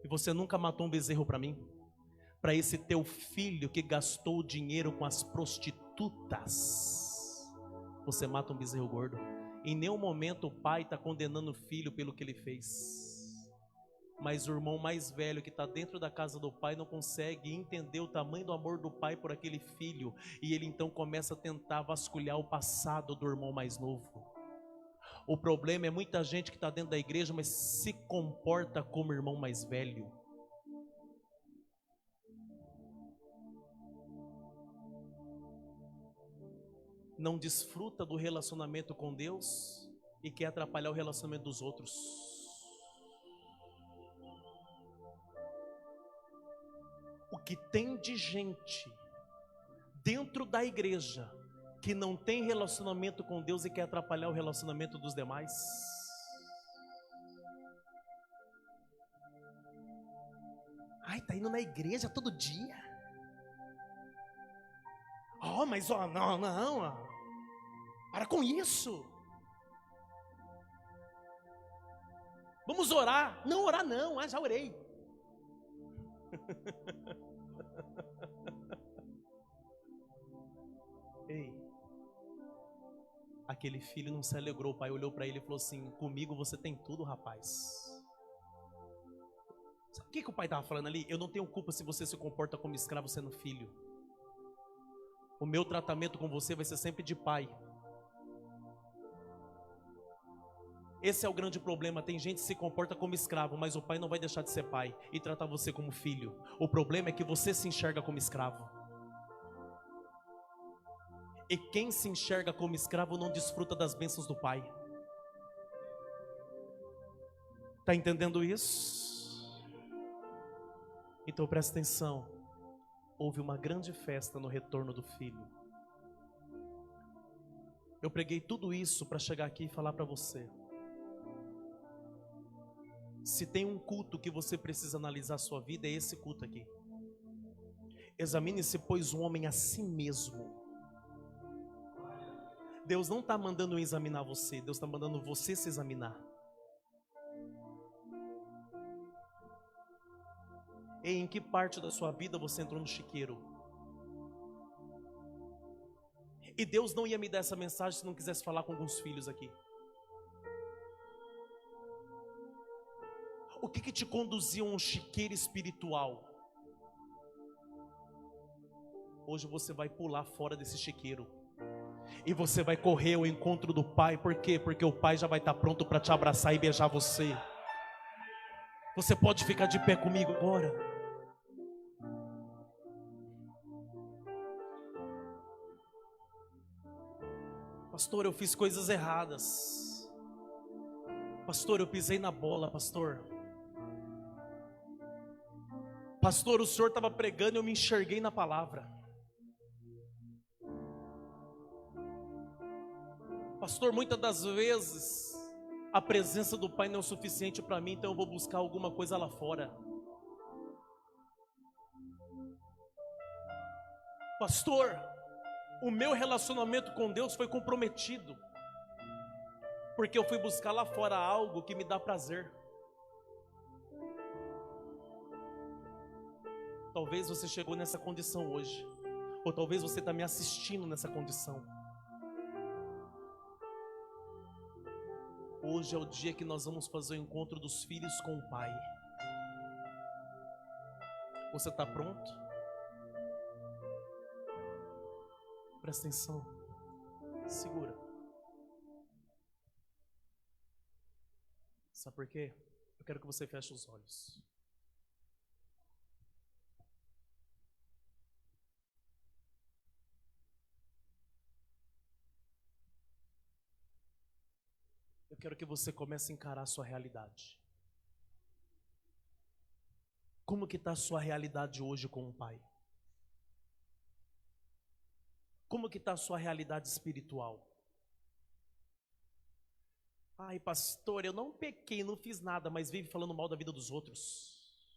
e você nunca matou um bezerro para mim. Para esse teu filho que gastou dinheiro com as prostitutas, você mata um bezerro gordo. Em nenhum momento o pai está condenando o filho pelo que ele fez. Mas o irmão mais velho que está dentro da casa do pai não consegue entender o tamanho do amor do pai por aquele filho. E ele então começa a tentar vasculhar o passado do irmão mais novo. O problema é muita gente que está dentro da igreja, mas se comporta como irmão mais velho. Não desfruta do relacionamento com Deus e quer atrapalhar o relacionamento dos outros. O que tem de gente dentro da igreja que não tem relacionamento com Deus e quer atrapalhar o relacionamento dos demais? Ai, tá indo na igreja todo dia. Mas não. Para com isso. Vamos orar. Não, orar não. Já orei. Ei, aquele filho não se alegrou. O pai olhou para ele e falou assim: comigo você tem tudo, rapaz. Sabe o que o pai estava falando ali? Eu não tenho culpa se você se comporta como escravo sendo filho. O meu tratamento com você vai ser sempre de pai. Esse é o grande problema. Tem gente que se comporta como escravo, mas o pai não vai deixar de ser pai e tratar você como filho. O problema é que você se enxerga como escravo. E quem se enxerga como escravo não desfruta das bênçãos do pai. Está entendendo isso? Então presta atenção. Houve uma grande festa no retorno do filho. Eu preguei tudo isso para chegar aqui e falar para você. Se tem um culto que você precisa analisar a sua vida, é esse culto aqui. Examine-se, pois, um homem a si mesmo. Deus não está mandando eu examinar você, Deus está mandando você se examinar. E em que parte da sua vida você entrou no chiqueiro? E Deus não ia me dar essa mensagem se não quisesse falar com alguns filhos aqui. O que te conduzia a um chiqueiro espiritual? Hoje você vai pular fora desse chiqueiro. E você vai correr ao encontro do Pai. Por quê? Porque o Pai já vai estar pronto para te abraçar e beijar você. Você pode ficar de pé comigo agora? Pastor, eu fiz coisas erradas. Pastor, eu pisei na bola, pastor. Pastor, o senhor estava pregando e eu me enxerguei na palavra. Pastor, muitas das vezes a presença do Pai não é o suficiente para mim, então eu vou buscar alguma coisa lá fora. Pastor, o meu relacionamento com Deus foi comprometido, porque eu fui buscar lá fora algo que me dá prazer. Talvez você chegou nessa condição hoje, ou talvez você está me assistindo nessa condição. Hoje é o dia que nós vamos fazer o encontro dos filhos com o Pai. Você está pronto? Presta atenção. Segura. Sabe por quê? Eu quero que você feche os olhos. Eu quero que você comece a encarar a sua realidade. Como que está a sua realidade hoje com o Pai? Como que está a sua realidade espiritual? Ai, pastor, eu não pequei, não fiz nada, mas vive falando mal da vida dos outros.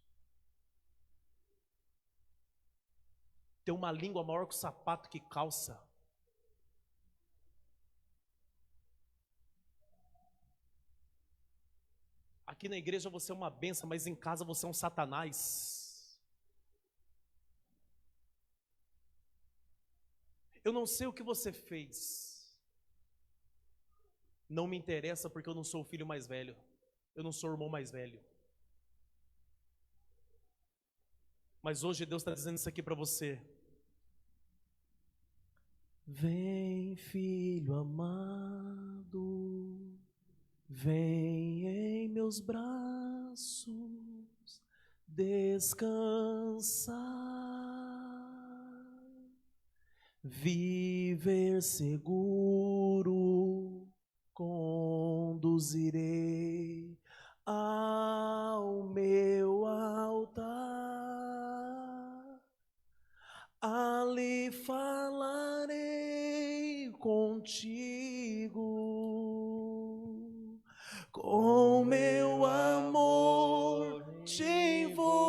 Tem uma língua maior que o sapato que calça. Aqui na igreja você é uma bênção, mas em casa você é um satanás. Eu não sei o que você fez. Não me interessa porque eu não sou o filho mais velho. Eu não sou o irmão mais velho. Mas hoje Deus está dizendo isso aqui para você. Vem, filho amado, vem em meus braços descansar, viver seguro, conduzirei ao meu altar, ali falarei contigo, com meu amor te envolverei.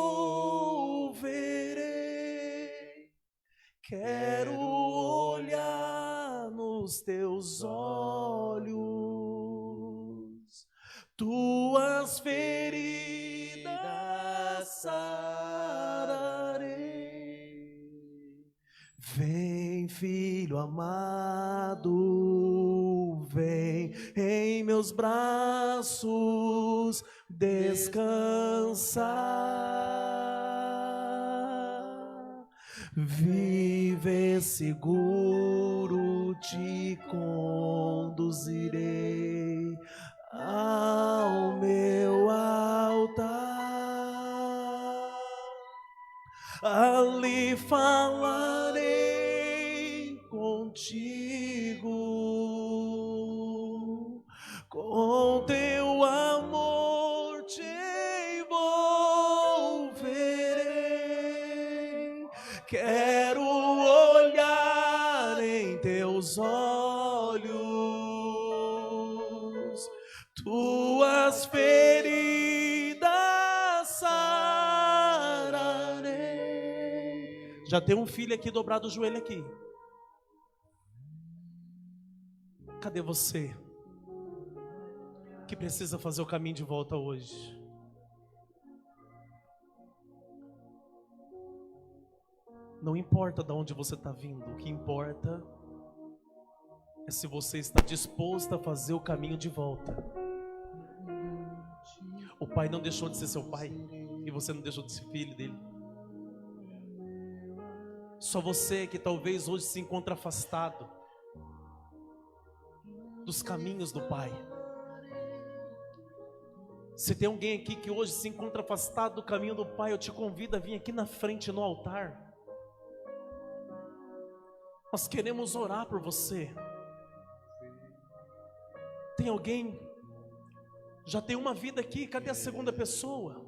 Quero olhar nos teus olhos, tuas feridas sararei. Vem, filho amado, vem em meus braços descansar, viver seguro te conduzirei ao meu altar, ali falarei contigo, com teu amor te envolverei. Quero olhar em teus olhos, tuas feridas sararei. Já tem um filho aqui dobrado o joelho aqui. Cadê você que precisa fazer o caminho de volta hoje? Não importa de onde você está vindo, o que importa é se você está disposto a fazer o caminho de volta. O pai não deixou de ser seu pai e você não deixou de ser filho dele. Só você que talvez hoje se encontra afastado dos caminhos do pai. Se tem alguém aqui que hoje se encontra afastado do caminho do pai, eu te convido a vir aqui na frente no altar. Nós queremos orar por você. Tem alguém? Já tem uma vida aqui, cadê a segunda pessoa?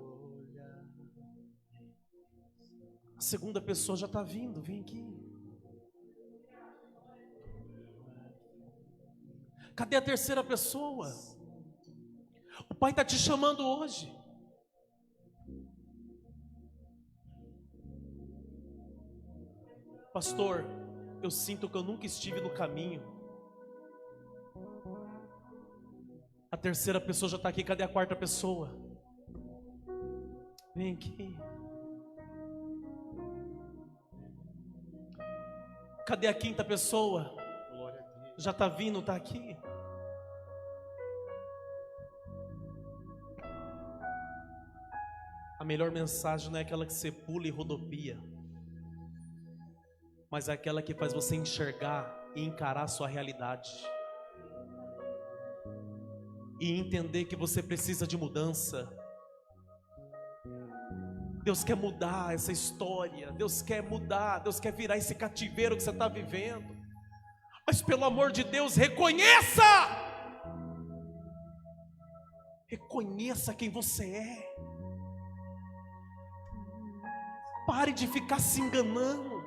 A segunda pessoa já está vindo, vem aqui. Cadê a terceira pessoa? O pai está te chamando hoje. Pastor, eu sinto que eu nunca estive no caminho. A terceira pessoa já está aqui, cadê a quarta pessoa? Vem aqui. Cadê a quinta pessoa? Já está vindo, está aqui. A melhor mensagem não é aquela que você pula e rodopia, mas é aquela que faz você enxergar e encarar a sua realidade. E entender que você precisa de mudança. Deus quer mudar essa história. Deus quer mudar. Deus quer virar esse cativeiro que você está vivendo. Mas pelo amor de Deus, reconheça! Reconheça quem você é. Pare de ficar se enganando.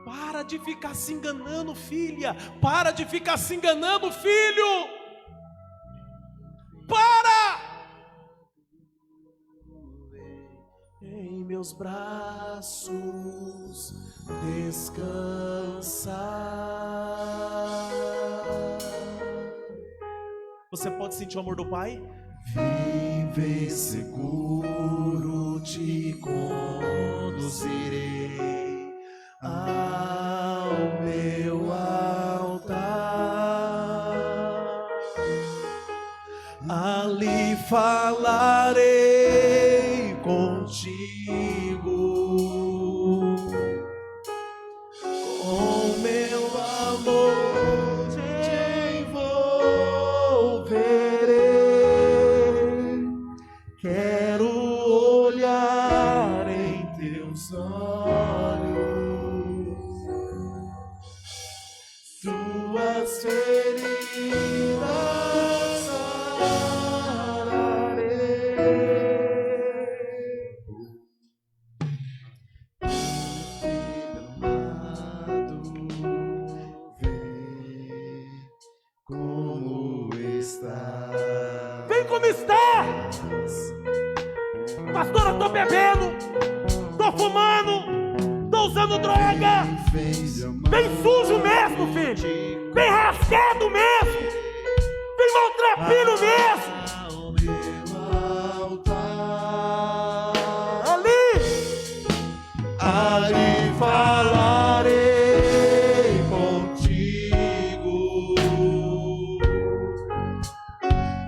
Para de ficar se enganando, filha. Para de ficar se enganando, filho. Para! Em meus braços descansar. Você pode sentir o amor do Pai? Viver seguro te conduzirei ao meu altar, ali falarei contigo, com meu amor te envolverei. Quero olhar em teus olhos, tuas feridas sararei. Filho amado, vem como está. Vem como está! Pastor, eu tô bebendo, tô fumando, tô usando droga. Vem sujo mesmo, filho. Vem rasgado mesmo. Vem maltrapilho mesmo. Ali falarei contigo,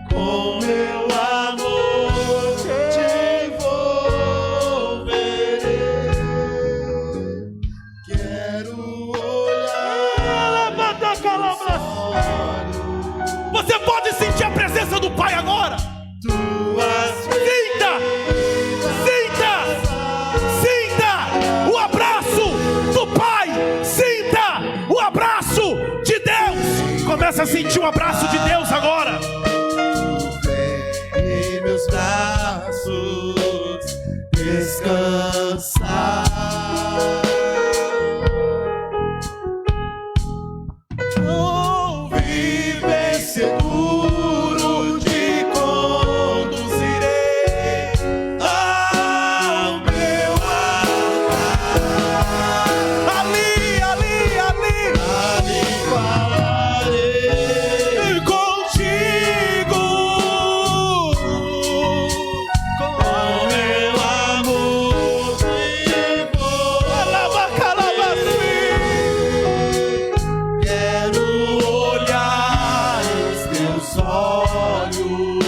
com meu amor te envolverei. Quero olhar. Levanta a calabra. Você pode Começa a sentir o abraço de Deus agora. Em meus braços descansar. Viver seguro te conduzirei ao meu altar. Ali falarei contigo, com meu amor vivo. Quero olhar os teus olhos